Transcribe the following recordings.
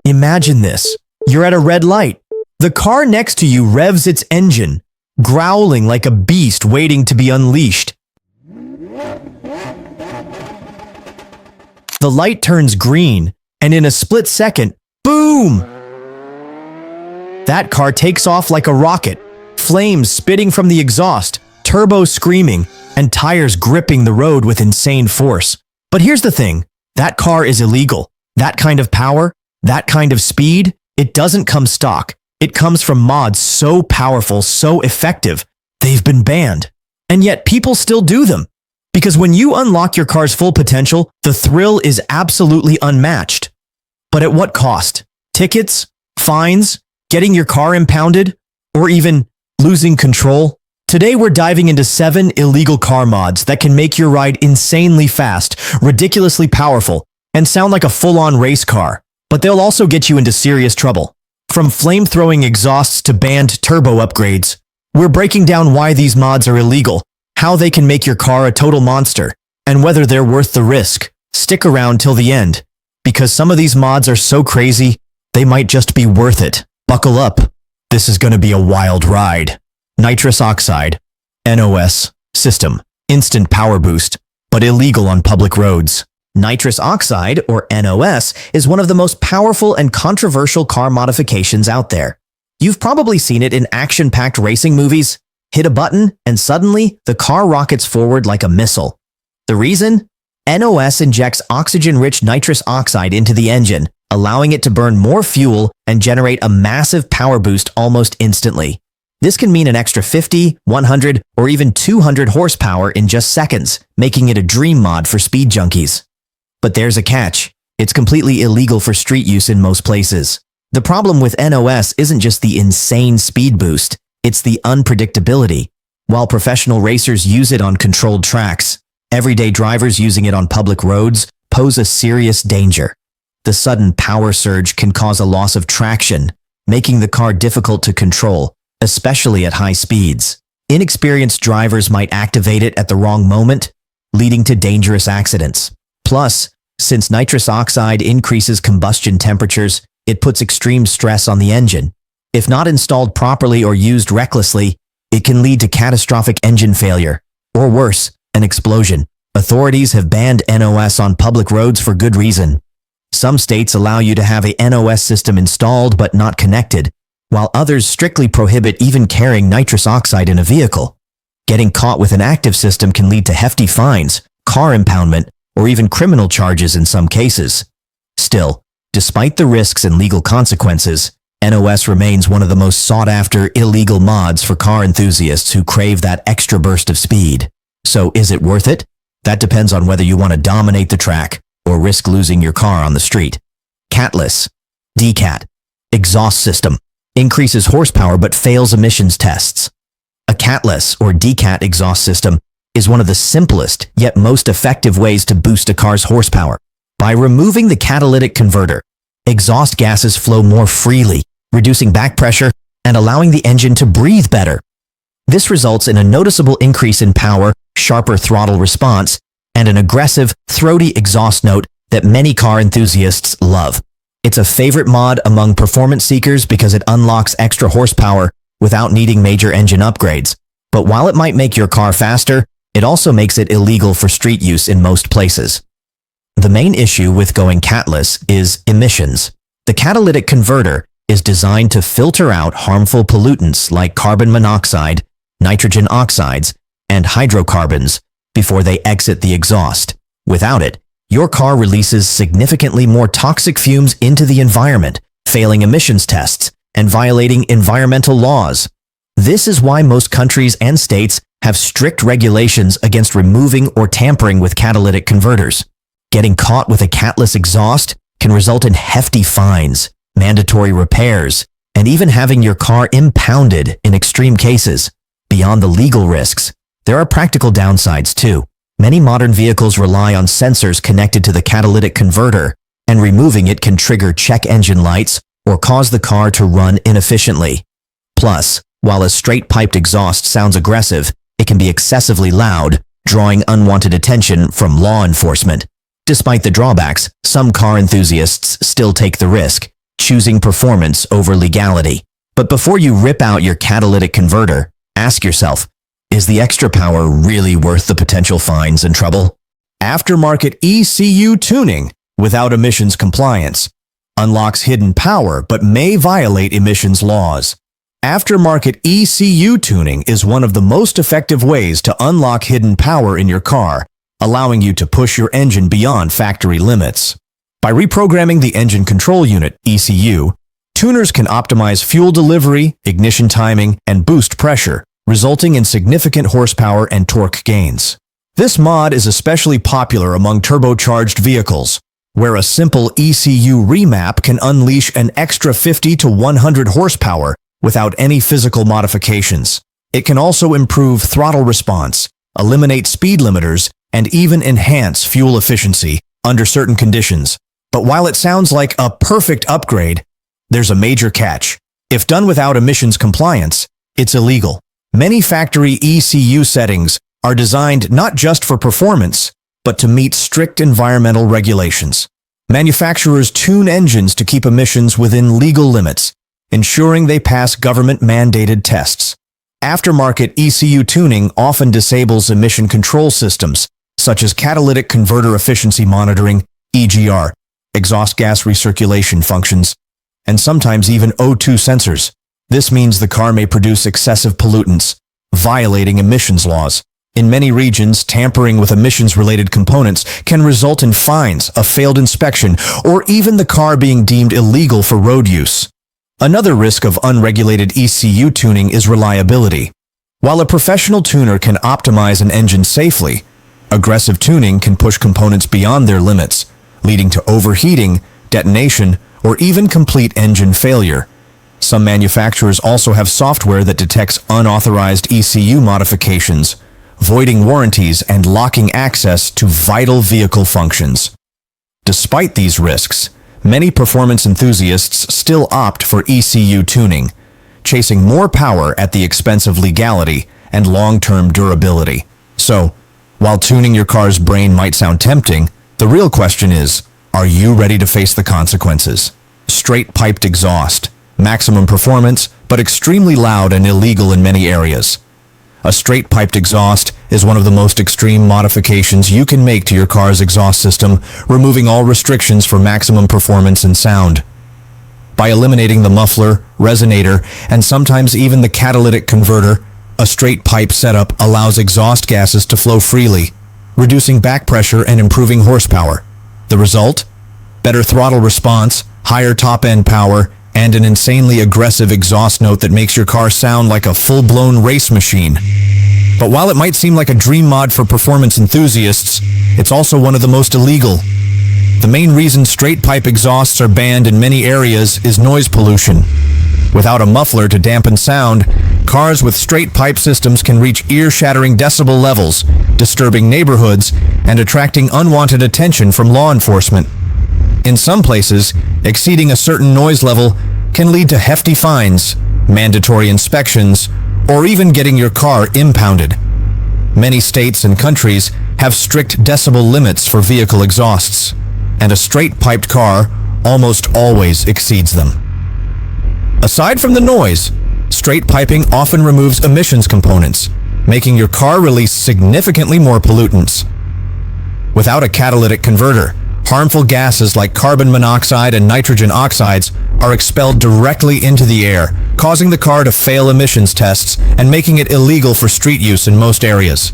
Imagine this. You're at a red light. The car next to you revs its engine, growling like a beast waiting to be unleashed. The light turns green, and in a split second, boom! That car takes off like a rocket, flames spitting from the exhaust, turbo screaming, and tires gripping the road with insane force. But here's the thing, that car is illegal. That kind of power, that kind of speed, it doesn't come stock. It comes from mods so powerful, so effective, they've been banned. And yet people still do them. Because when you unlock your car's full potential, the thrill is absolutely unmatched. But at what cost? Tickets? Fines? Getting your car impounded? Or even losing control? Today we're diving into 7 illegal car mods that can make your ride insanely fast, ridiculously powerful, and sound like a full-on race car. But they'll also get you into serious trouble. From flame-throwing exhausts to banned turbo upgrades, we're breaking down why these mods are illegal, how they can make your car a total monster, and whether they're worth the risk. Stick around till the end, because some of these mods are so crazy, they might just be worth it. Buckle up. This is going to be a wild ride. Nitrous oxide, NOS, system, instant power boost, but illegal on public roads. Nitrous oxide, or NOS, is one of the most powerful and controversial car modifications out there. You've probably seen it in action-packed racing movies. Hit a button, and suddenly, the car rockets forward like a missile. The reason? NOS injects oxygen-rich nitrous oxide into the engine, allowing it to burn more fuel and generate a massive power boost almost instantly. This can mean an extra 50, 100, or even 200 horsepower in just seconds, making it a dream mod for speed junkies. But there's a catch. It's completely illegal for street use in most places. The problem with NOS isn't just the insane speed boost, it's the unpredictability. While professional racers use it on controlled tracks, everyday drivers using it on public roads pose a serious danger. The sudden power surge can cause a loss of traction, making the car difficult to control, especially at high speeds. Inexperienced drivers might activate it at the wrong moment, leading to dangerous accidents. Plus, since nitrous oxide increases combustion temperatures, it puts extreme stress on the engine. If not installed properly or used recklessly, it can lead to catastrophic engine failure, or worse, an explosion. Authorities have banned NOS on public roads for good reason. Some states allow you to have a NOS system installed but not connected, while others strictly prohibit even carrying nitrous oxide in a vehicle. Getting caught with an active system can lead to hefty fines, car impoundment, or even criminal charges in some cases. Still, despite the risks and legal consequences, NOS remains one of the most sought-after illegal mods for car enthusiasts who crave that extra burst of speed. So is it worth it? That depends on whether you want to dominate the track or risk losing your car on the street. Catless, DCAT, exhaust system, increases horsepower but fails emissions tests. A Catless or DCAT exhaust system is one of the simplest yet most effective ways to boost a car's horsepower. By removing the catalytic converter, exhaust gases flow more freely, reducing back pressure and allowing the engine to breathe better. This results in a noticeable increase in power, sharper throttle response, and an aggressive, throaty exhaust note that many car enthusiasts love. It's a favorite mod among performance seekers because it unlocks extra horsepower without needing major engine upgrades. But while it might make your car faster, it also makes it illegal for street use in most places. The main issue with going Catless is emissions. The catalytic converter is designed to filter out harmful pollutants like carbon monoxide, nitrogen oxides, and hydrocarbons before they exit the exhaust. Without it, your car releases significantly more toxic fumes into the environment, failing emissions tests and violating environmental laws. This is why most countries and states have strict regulations against removing or tampering with catalytic converters. Getting caught with a Catless exhaust can result in hefty fines, mandatory repairs, and even having your car impounded in extreme cases. Beyond the legal risks, there are practical downsides too. Many modern vehicles rely on sensors connected to the catalytic converter, and removing it can trigger check engine lights or cause the car to run inefficiently. Plus, while a straight-piped exhaust sounds aggressive, it can be excessively loud, drawing unwanted attention from law enforcement. Despite the drawbacks, some car enthusiasts still take the risk, choosing performance over legality. But before you rip out your catalytic converter, ask yourself, is the extra power really worth the potential fines and trouble? Aftermarket ECU tuning without emissions compliance unlocks hidden power but may violate emissions laws. Aftermarket ECU tuning is one of the most effective ways to unlock hidden power in your car, allowing you to push your engine beyond factory limits. By reprogramming the engine control unit, ECU, tuners can optimize fuel delivery, ignition timing, and boost pressure, resulting in significant horsepower and torque gains. This mod is especially popular among turbocharged vehicles, where a simple ECU remap can unleash an extra 50 to 100 horsepower without any physical modifications. It can also improve throttle response, eliminate speed limiters, and even enhance fuel efficiency under certain conditions. But while it sounds like a perfect upgrade, there's a major catch. If done without emissions compliance, it's illegal. Many factory ECU settings are designed not just for performance, but to meet strict environmental regulations. Manufacturers tune engines to keep emissions within legal limits, ensuring they pass government-mandated tests. Aftermarket ECU tuning often disables emission control systems, such as catalytic converter efficiency monitoring, EGR, exhaust gas recirculation functions, and sometimes even O2 sensors. This means the car may produce excessive pollutants, violating emissions laws. In many regions, tampering with emissions-related components can result in fines, a failed inspection, or even the car being deemed illegal for road use. Another risk of unregulated ECU tuning is reliability. While a professional tuner can optimize an engine safely, aggressive tuning can push components beyond their limits, leading to overheating, detonation, or even complete engine failure. Some manufacturers also have software that detects unauthorized ECU modifications, voiding warranties and locking access to vital vehicle functions. Despite these risks, many performance enthusiasts still opt for ECU tuning, chasing more power at the expense of legality and long-term durability. So, while tuning your car's brain might sound tempting, the real question is, are you ready to face the consequences? Straight-piped exhaust, maximum performance, but extremely loud and illegal in many areas. A straight-piped exhaust is one of the most extreme modifications you can make to your car's exhaust system, removing all restrictions for maximum performance and sound. By eliminating the muffler, resonator, and sometimes even the catalytic converter, a straight-pipe setup allows exhaust gases to flow freely, reducing back pressure and improving horsepower. The result? Better throttle response, higher top-end power, and an insanely aggressive exhaust note that makes your car sound like a full-blown race machine. But while it might seem like a dream mod for performance enthusiasts, it's also one of the most illegal. The main reason straight-pipe exhausts are banned in many areas is noise pollution. Without a muffler to dampen sound, cars with straight-pipe systems can reach ear-shattering decibel levels, disturbing neighborhoods and attracting unwanted attention from law enforcement. In some places, exceeding a certain noise level can lead to hefty fines, mandatory inspections, or even getting your car impounded. Many states and countries have strict decibel limits for vehicle exhausts, and a straight-piped car almost always exceeds them. Aside from the noise, straight piping often removes emissions components, making your car release significantly more pollutants. Without a catalytic converter, harmful gases like carbon monoxide and nitrogen oxides are expelled directly into the air, causing the car to fail emissions tests and making it illegal for street use in most areas.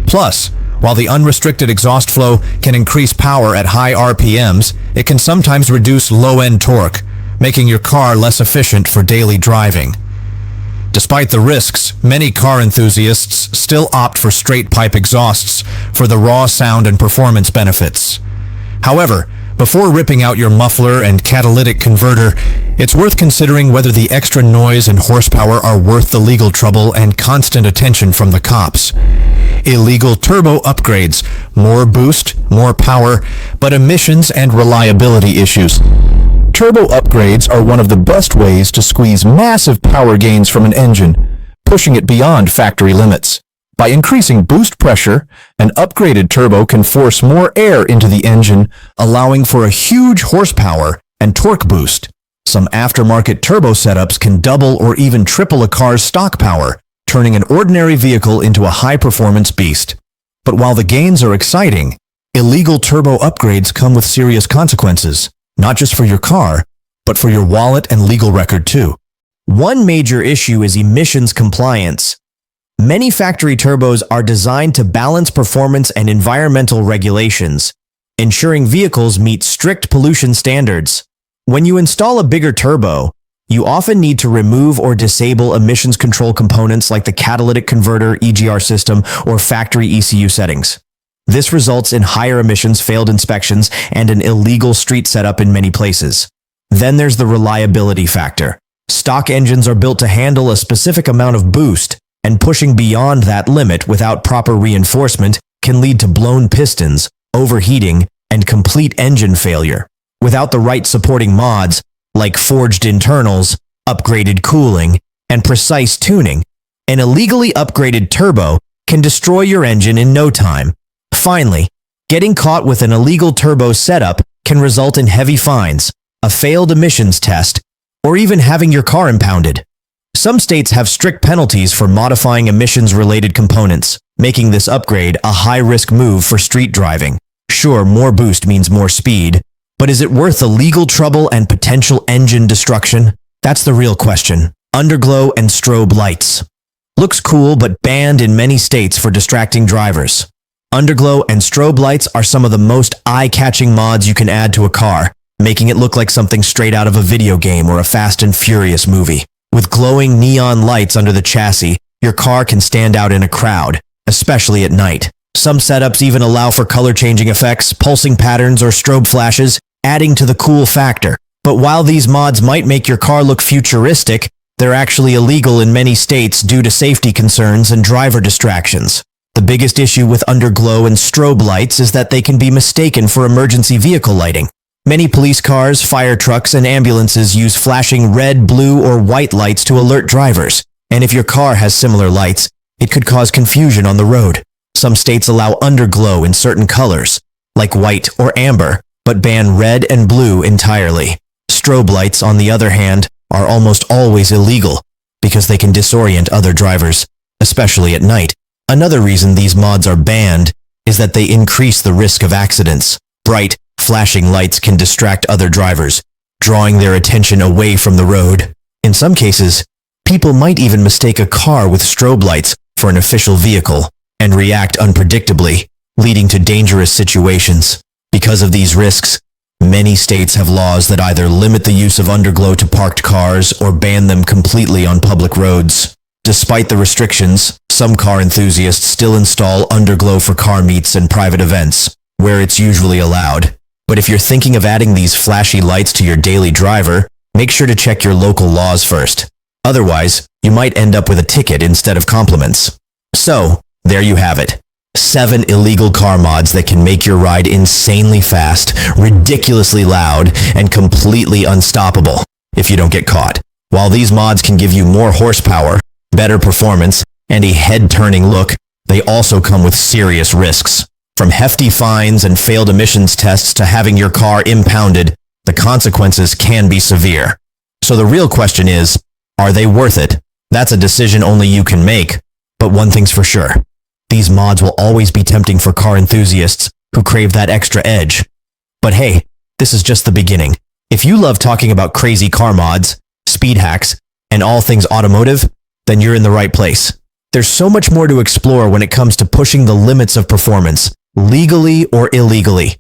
Plus, while the unrestricted exhaust flow can increase power at high RPMs, it can sometimes reduce low-end torque, making your car less efficient for daily driving. Despite the risks, many car enthusiasts still opt for straight-pipe exhausts for the raw sound and performance benefits. However, before ripping out your muffler and catalytic converter, it's worth considering whether the extra noise and horsepower are worth the legal trouble and constant attention from the cops. Illegal turbo upgrades, more boost, more power, but emissions and reliability issues. Turbo upgrades are one of the best ways to squeeze massive power gains from an engine, pushing it beyond factory limits. By increasing boost pressure, an upgraded turbo can force more air into the engine, allowing for a huge horsepower and torque boost. Some aftermarket turbo setups can double or even triple a car's stock power, turning an ordinary vehicle into a high-performance beast. But while the gains are exciting, illegal turbo upgrades come with serious consequences, not just for your car, but for your wallet and legal record too. One major issue is emissions compliance. Many factory turbos are designed to balance performance and environmental regulations, ensuring vehicles meet strict pollution standards. When you install a bigger turbo, you often need to remove or disable emissions control components like the catalytic converter, EGR system, or factory ECU settings. This results in higher emissions, failed inspections, and an illegal street setup in many places. Then there's the reliability factor. Stock engines are built to handle a specific amount of boost, and pushing beyond that limit without proper reinforcement can lead to blown pistons, overheating, and complete engine failure. Without the right supporting mods, like forged internals, upgraded cooling, and precise tuning, an illegally upgraded turbo can destroy your engine in no time. Finally, getting caught with an illegal turbo setup can result in heavy fines, a failed emissions test, or even having your car impounded. Some states have strict penalties for modifying emissions-related components, making this upgrade a high-risk move for street driving. Sure, more boost means more speed, but is it worth the legal trouble and potential engine destruction? That's the real question. Underglow and strobe lights. Looks cool, but banned in many states for distracting drivers. Underglow and strobe lights are some of the most eye-catching mods you can add to a car, making it look like something straight out of a video game or a Fast and Furious movie. With glowing neon lights under the chassis, your car can stand out in a crowd, especially at night. Some setups even allow for color-changing effects, pulsing patterns, or strobe flashes, adding to the cool factor. But while these mods might make your car look futuristic, they're actually illegal in many states due to safety concerns and driver distractions. The biggest issue with underglow and strobe lights is that they can be mistaken for emergency vehicle lighting. Many police cars, fire trucks, and ambulances use flashing red, blue, or white lights to alert drivers. And if your car has similar lights, it could cause confusion on the road. Some states allow underglow in certain colors, like white or amber, but ban red and blue entirely. Strobe lights, on the other hand, are almost always illegal because they can disorient other drivers, especially at night. Another reason these mods are banned is that they increase the risk of accidents. Bright, flashing lights can distract other drivers, drawing their attention away from the road. In some cases, people might even mistake a car with strobe lights for an official vehicle and react unpredictably, leading to dangerous situations. Because of these risks, many states have laws that either limit the use of underglow to parked cars or ban them completely on public roads. Despite the restrictions, some car enthusiasts still install underglow for car meets and private events, where it's usually allowed. But if you're thinking of adding these flashy lights to your daily driver, make sure to check your local laws first. Otherwise, you might end up with a ticket instead of compliments. So, there you have it. 7 illegal car mods that can make your ride insanely fast, ridiculously loud, and completely unstoppable if you don't get caught. While these mods can give you more horsepower, better performance, and a head-turning look, they also come with serious risks. From hefty fines and failed emissions tests to having your car impounded, the consequences can be severe. So the real question is, are they worth it? That's a decision only you can make. But one thing's for sure, these mods will always be tempting for car enthusiasts who crave that extra edge. But hey, this is just the beginning. If you love talking about crazy car mods, speed hacks, and all things automotive, then you're in the right place. There's so much more to explore when it comes to pushing the limits of performance, legally or illegally.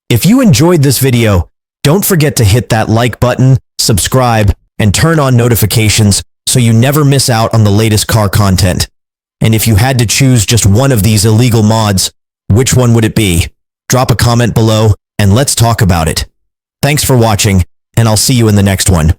If you enjoyed this video, don't forget to hit that like button, subscribe, and turn on notifications so you never miss out on the latest car content. And if you had to choose just one of these illegal mods, which one would it be? Drop a comment below and let's talk about it. Thanks for watching, and I'll see you in the next one.